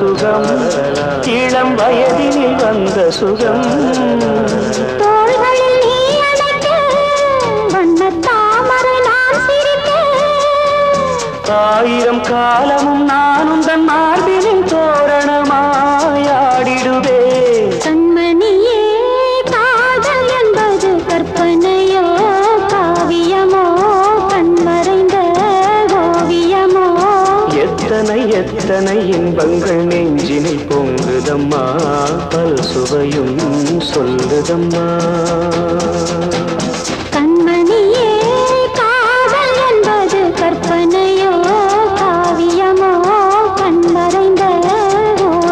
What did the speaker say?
சுகம் இளம் வயதினில் வந்த சுகம் தோள்களில் நீ அணைக்க வண்ண தாமரை நான் சிரிக்க ஆயிரம் காலமும் நானும் தன் மார்பினின் தோரணமாயாடிடுவே கண்மணியே காதல் என்பது கற்பனையோ காவியமோ கண்மறைந்த ஓவியமோ எத்தனை எத்தனை இன்பங்கள் நெஞ்சினில் பொங்குதம்மா பல் சுவையும் சொல்லுதம்மா